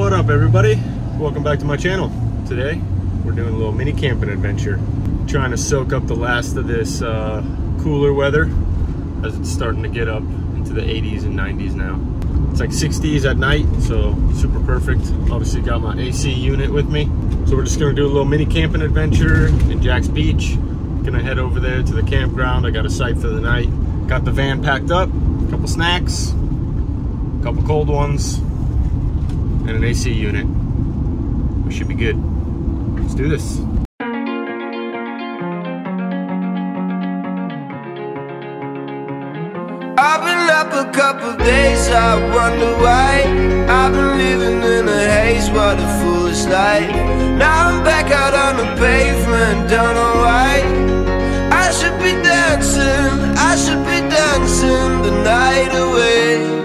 What up, everybody? Welcome back to my channel. Today we're doing a little mini camping adventure, trying to soak up the last of this cooler weather as it's starting to get up into the 80s and 90s now. It's like 60s at night, so super perfect. Obviously got my AC unit with me, so we're just gonna do a little mini camping adventure in Jack's Beach. Gonna head over there to the campground. I got a site for the night. Got the van packed up, a couple snacks, a couple cold ones, and an AC unit. We should be good. Let's do this. I've been up a couple days, I wonder why. I've been living in a haze, what a foolish life. Now I'm back out on the pavement, don't know why. I should be dancing, I should be dancing the night away.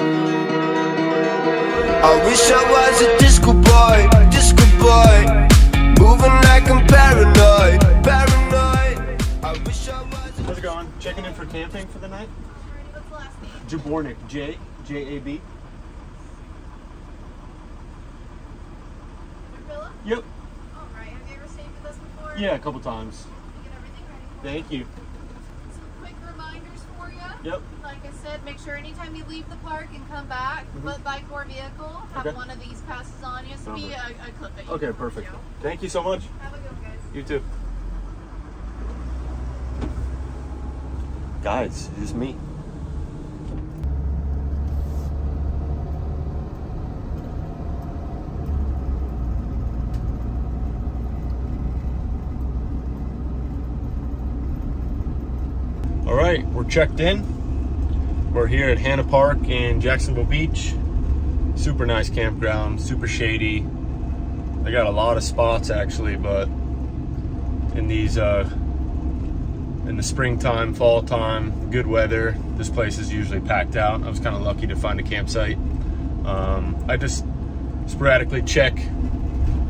I wish I was a disco boy, moving like I'm paranoid, paranoid. I wish I was. How's it going? Checking in for camping for the night? What's the last name? Jabornik, J-A-B. Villa? Yep. Alright, have you ever stayed with us before? Yeah, a couple times. Get everything ready for Thank you. Some quick reminders for you. Yep. Like I said, make sure anytime you leave the park and come back, but bike or vehicle, have Okay. one of these passes on you. So be a clip that you Okay, can perfect. show. Thank you so much. Have a good one, guys. You too. Guys, it's just me. All right, we're checked in. We're here at Hannah Park in Jacksonville Beach. Super nice campground, super shady. They got a lot of spots actually, but in these in the springtime, fall time, good weather, this place is usually packed out. I was kind of lucky to find a campsite. I just sporadically check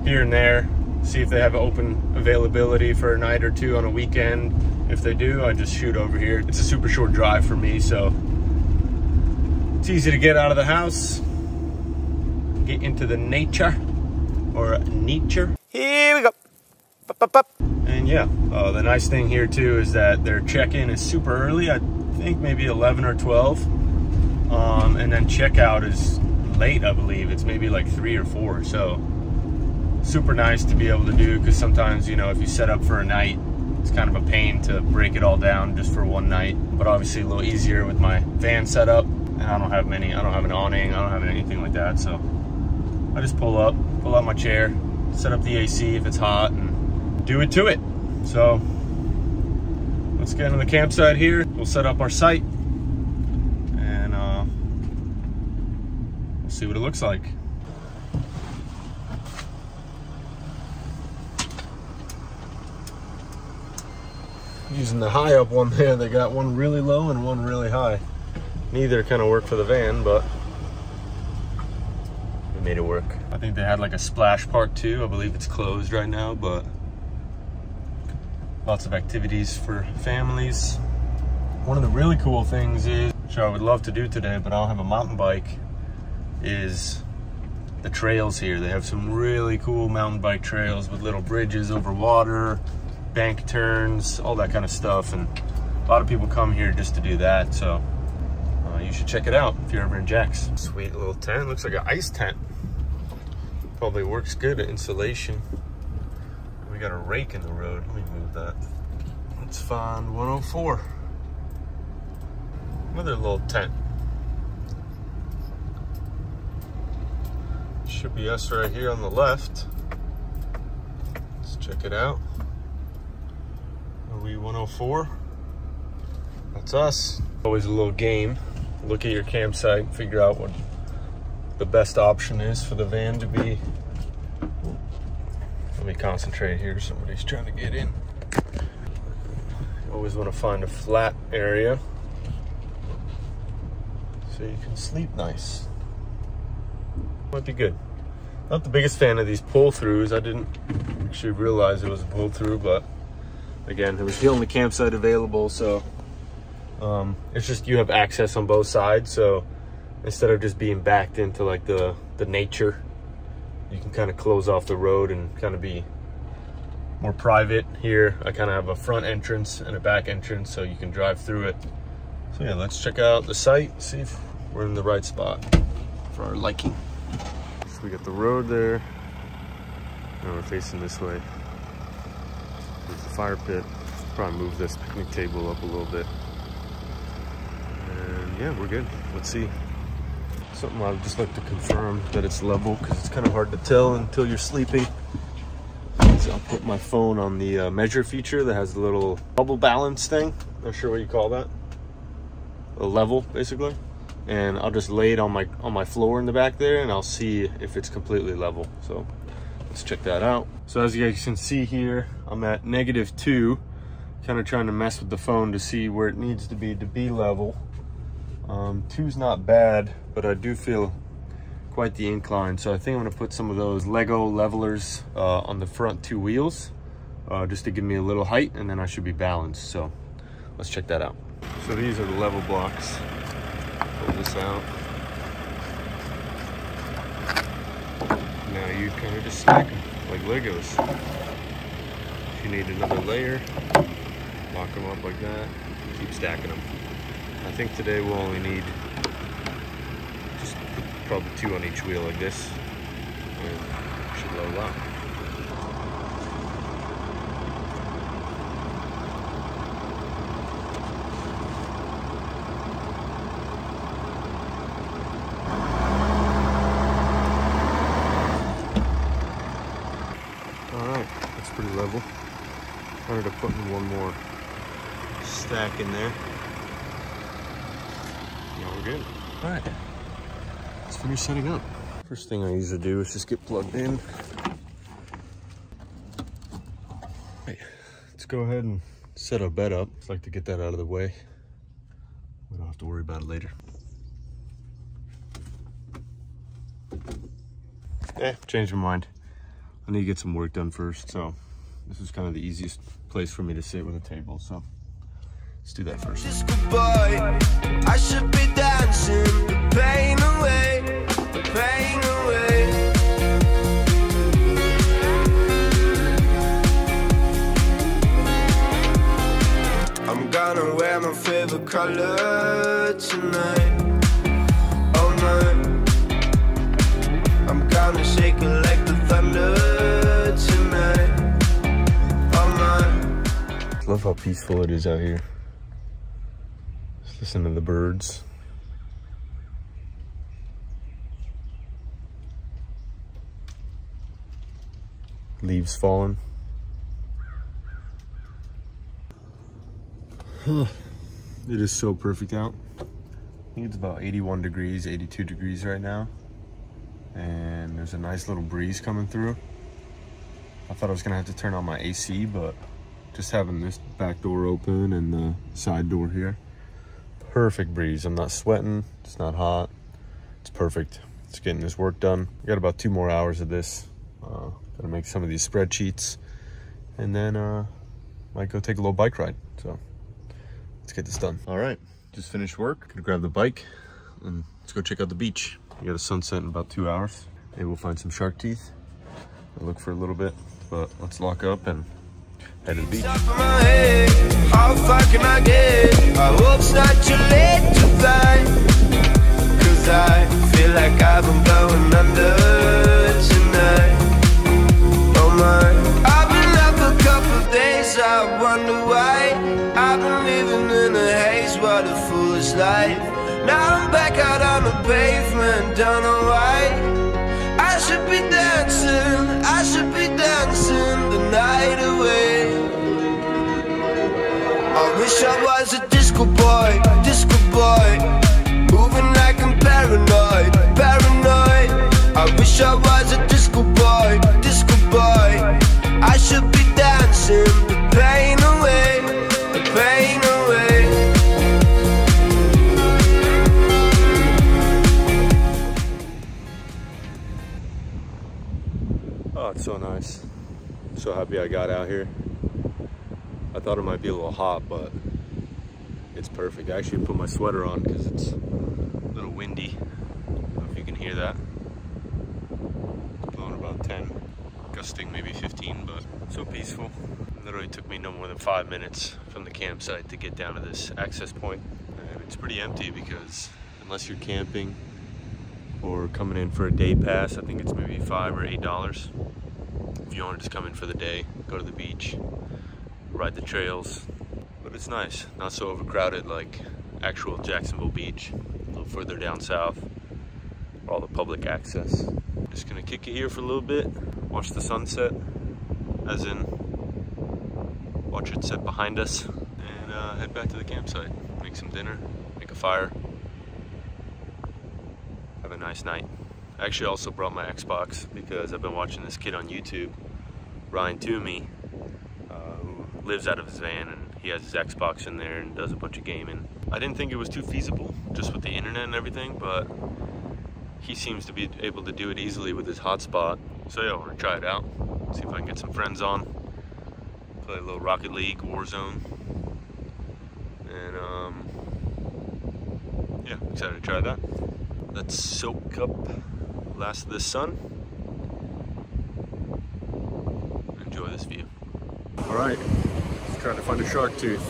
here and there, see if they have open availability for a night or two on a weekend. If they do, I just shoot over here. It's a super short drive for me, so it's easy to get out of the house, get into the nature, or nature. Here we go. Bup, bup, bup. And yeah, the nice thing here too is that their check-in is super early. I think maybe 11 or 12. And then checkout is late, I believe. It's maybe like 3 or 4. So super nice to be able to do, because sometimes, you know, if you set up for a night, it's kind of a pain to break it all down just for one night. But obviously a little easier with my van setup. And I don't have an awning, I don't have anything like that. So I just pull out my chair, set up the AC if it's hot, and do it to it. So let's get into the campsite here. We'll set up our site, and we'll see what it looks like. Using the high up one there, they got one really low and one really high. Neither kind of work for the van, but we made it work. I think they had like a splash park too. I believe it's closed right now, but lots of activities for families. One of the really cool things is, which I would love to do today, but I don't have a mountain bike, is the trails here. They have some really cool mountain bike trails with little bridges over water, bank turns, all that kind of stuff. And a lot of people come here just to do that. So you should check it out if you're ever in Jax. Sweet little tent. Looks like an ice tent. Probably works good at insulation. We got a rake in the road. Let me move that. Let's find 104. Another little tent. Should be us right here on the left. Let's check it out. Are we 104? That's us. Always a little game. Look at your campsite, figure out what the best option is for the van to be. Let me concentrate here, somebody's trying to get in. You always want to find a flat area so you can sleep nice. Might be good. Not the biggest fan of these pull-throughs. I didn't actually realize it was a pull-through, but again, it was the only campsite available, so it's just you have access on both sides. So instead of just being backed into like the nature, you can kind of close off the road and kind of be more private. Here I kind of have a front entrance and a back entrance, so you can drive through it. So yeah, let's check out the site, see if we're in the right spot for our liking. So we got the road there. Now we're facing this way. There's the fire pit. Probably move this picnic table up a little bit. And yeah, we're good. Let's see. Something I would just like to confirm that it's level, because it's kind of hard to tell until you're sleeping. So I'll put my phone on the measure feature that has the little bubble balance thing. Not sure what you call that. A level, basically. And I'll just lay it on my floor in the back there, and I'll see if it's completely level. So let's check that out. So as you guys can see here, I'm at -2, kind of trying to mess with the phone to see where it needs to be level. 2's not bad, but I do feel quite the incline. So I think I'm gonna put some of those Lego levelers on the front 2 wheels, just to give me a little height, and then I should be balanced. So let's check that out. So these are the level blocks. Pull this out. Now you kind of just stack them like Legos. If you need another layer, lock them up like that, keep stacking them. I think today we'll only need just probably 2 on each wheel like this, and it should load up. Alright, that's pretty level. I ended up putting one more stack in there. Now we're good. Alright, let's finish setting up. First thing I usually do is just get plugged in. Right, let's go ahead and set our bed up. Just like to get that out of the way. We don't have to worry about it later. Changed my mind. I need to get some work done first, so this is kind of the easiest place for me to sit with a table, so let's do that first. I should be dancing the pain away, the pain away. I'm gonna wear my favorite color tonight, all night. I'm gonna shake it like the thunder tonight, all night. Love how peaceful it is out here. Just listen to the birds. Leaves falling. It is so perfect out. I think it's about 81 degrees, 82 degrees right now. And there's a nice little breeze coming through. I thought I was gonna have to turn on my AC, but just having this back door open and the side door here, perfect breeze. I'm not sweating, it's not hot, it's perfect. It's getting this work done. I got about 2 more hours of this. Gotta make some of these spreadsheets, and then might go take a little bike ride. So let's get this done. All right, just finished work. Gonna grab the bike and let's go check out the beach. We got a sunset in about 2 hours. Maybe we'll find some shark teeth. I'll look for a little bit, but let's lock up and head to the beach. How far can I get? I hope it's not too late to fly, 'cause I feel like I've been going under tonight. Oh my, I've been up a couple days, I wonder why. I've been living in a haze, what a foolish life. Now I'm back out on the pavement, don't know why. I should be dancing, I should be dancing the night away. I wish I was a disco boy, moving like I'm paranoid, paranoid. I wish I was a disco boy, I should be dancing the pain away, the pain away. Oh, it's so nice. I'm so happy I got out here. I thought it might be a little hot, but it's perfect. I actually put my sweater on because it's a little windy. I don't know if you can hear that. It's blowing disgusting, maybe 15, but so peaceful. It literally took me no more than 5 minutes from the campsite to get down to this access point. And it's pretty empty because unless you're camping or coming in for a day pass, I think it's maybe $5 or $8. If you want to just come in for the day, go to the beach, ride the trails. But it's nice, not so overcrowded like actual Jacksonville Beach, a little further down south, for all the public access. Just gonna kick it here for a little bit, watch the sunset, as in watch it set behind us, and head back to the campsite, make some dinner, make a fire, have a nice night. I actually also brought my Xbox because I've been watching this kid on YouTube, Ryan Toomey, who lives out of his van, and he has his Xbox in there and does a bunch of gaming. I didn't think it was too feasible, just with the internet and everything, but he seems to be able to do it easily with his hotspot. So yeah, I want to try it out, see if I can get some friends on, play a little Rocket League, Warzone, and yeah, excited to try that. Let's soak up the last of this sun. Enjoy this view. All right, let's try to find a shark tooth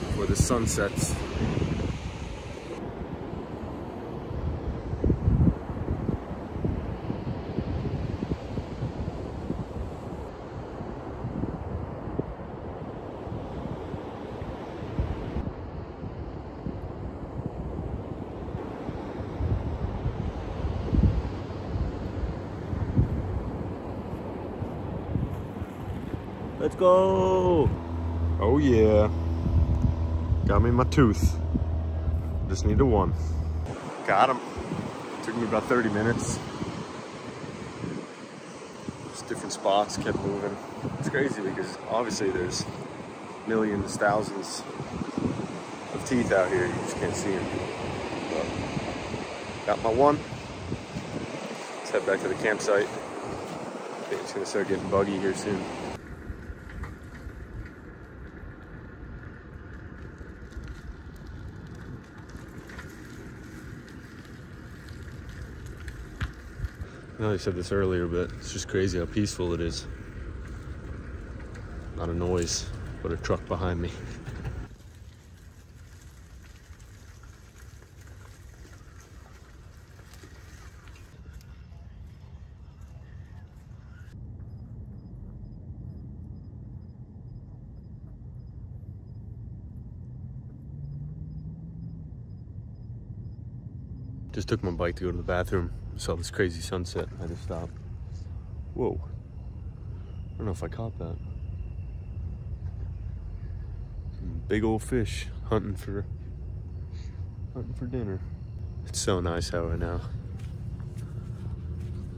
before the sun sets. Let's go! Oh yeah. Got me my tooth. Just needed one. Got him. Took me about 30 minutes. Just different spots, kept moving. It's crazy because obviously there's millions, thousands of teeth out here. You just can't see them. But got my one. Let's head back to the campsite. I think it's gonna start getting buggy here soon. I know I said this earlier, but it's just crazy how peaceful it is. Not a noise, but a truck behind me. Just took my bike to go to the bathroom. Saw this crazy sunset. I had to stop. Whoa. I don't know if I caught that. Some big old fish hunting for dinner. It's so nice out right now.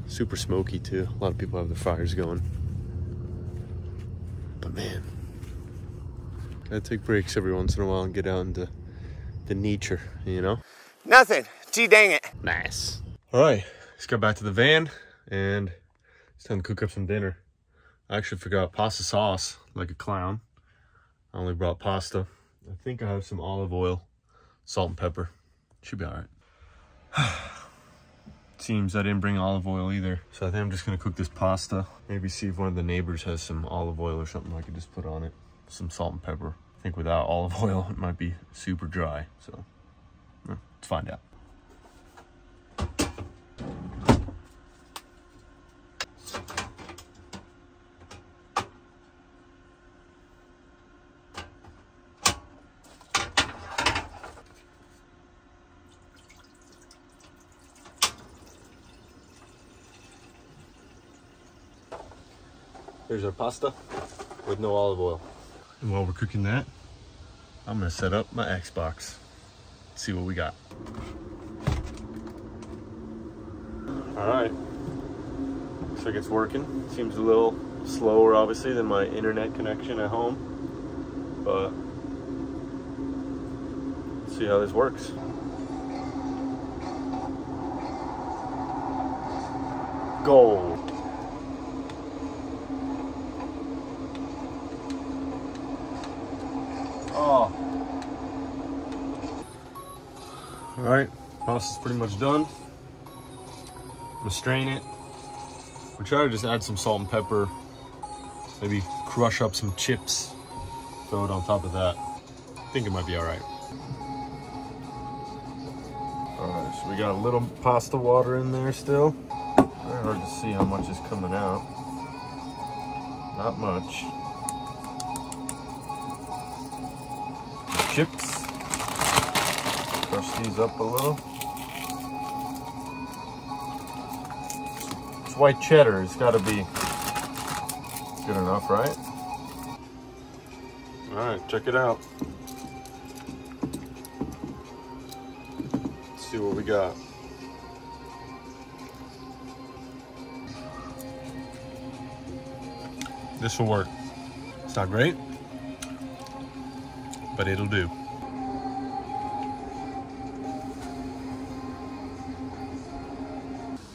Super smoky too. A lot of people have their fires going. But man, gotta take breaks every once in a while and get out into the nature, you know? Nothing. Gee dang it. Nice. All right, let's go back to the van and it's time to cook up some dinner. I actually forgot pasta sauce like a clown. I only brought pasta. I think I have some olive oil, salt and pepper. Should be all right. Seems I didn't bring olive oil either. So I think I'm just gonna cook this pasta. Maybe see if one of the neighbors has some olive oil or something I could just put on it. Some salt and pepper. I think without olive oil, it might be super dry. So let's find out. Here's our pasta with no olive oil. And while we're cooking that, I'm gonna set up my Xbox. Let's see what we got. All right, looks like it's working. Seems a little slower, obviously, than my internet connection at home, but let's see how this works. Go. Oh. All right, pasta's pretty much done. I'm gonna strain it, I try to just add some salt and pepper, maybe crush up some chips, throw it on top of that. I think it might be all right. All right, so we got a little pasta water in there still. Very hard to see how much is coming out. Not much. Chips. Crush these up a little. It's white cheddar. It's got to be good enough, right? All right, check it out. Let's see what we got. This will work. It's not great, but it'll do.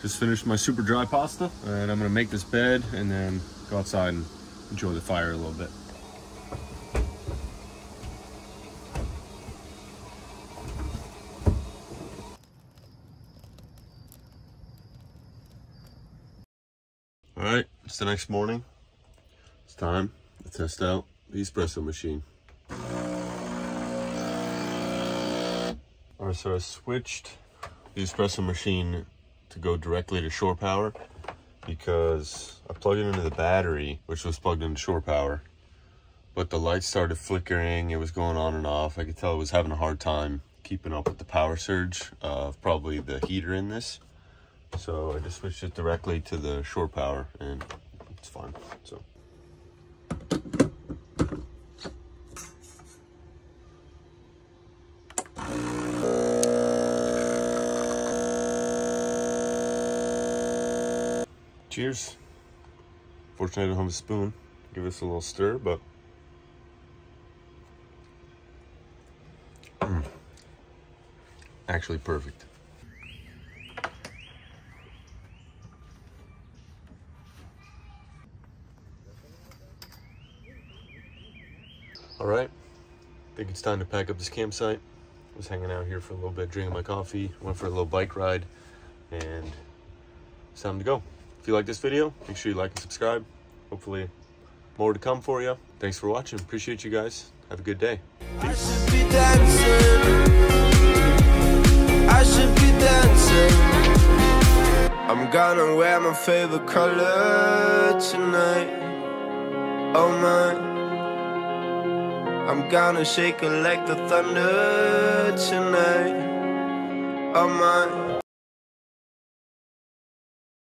Just finished my super dry pasta, and I'm gonna make this bed and then go outside and enjoy the fire a little bit. All right, it's the next morning. It's time to test out the espresso machine. All right, so I switched the espresso machine to go directly to shore power because I plugged it into the battery, which was plugged into shore power, but the lights started flickering. It was going on and off. I could tell it was having a hard time keeping up with the power surge of probably the heater in this. So I just switched it directly to the shore power and it's fine. So cheers. Fortunately, I don't have a spoon. Give this a little stir, but actually perfect. All right, I think it's time to pack up this campsite. I was hanging out here for a little bit, drinking my coffee, went for a little bike ride, and it's time to go. If you like this video, make sure you like and subscribe. Hopefully more to come for you. Thanks for watching. Appreciate you guys. Have a good day. I should be dancing. I should be dancing. I'm gonna wear my favorite color tonight. Oh my. I'm gonna shake it like the thunder tonight. Oh my.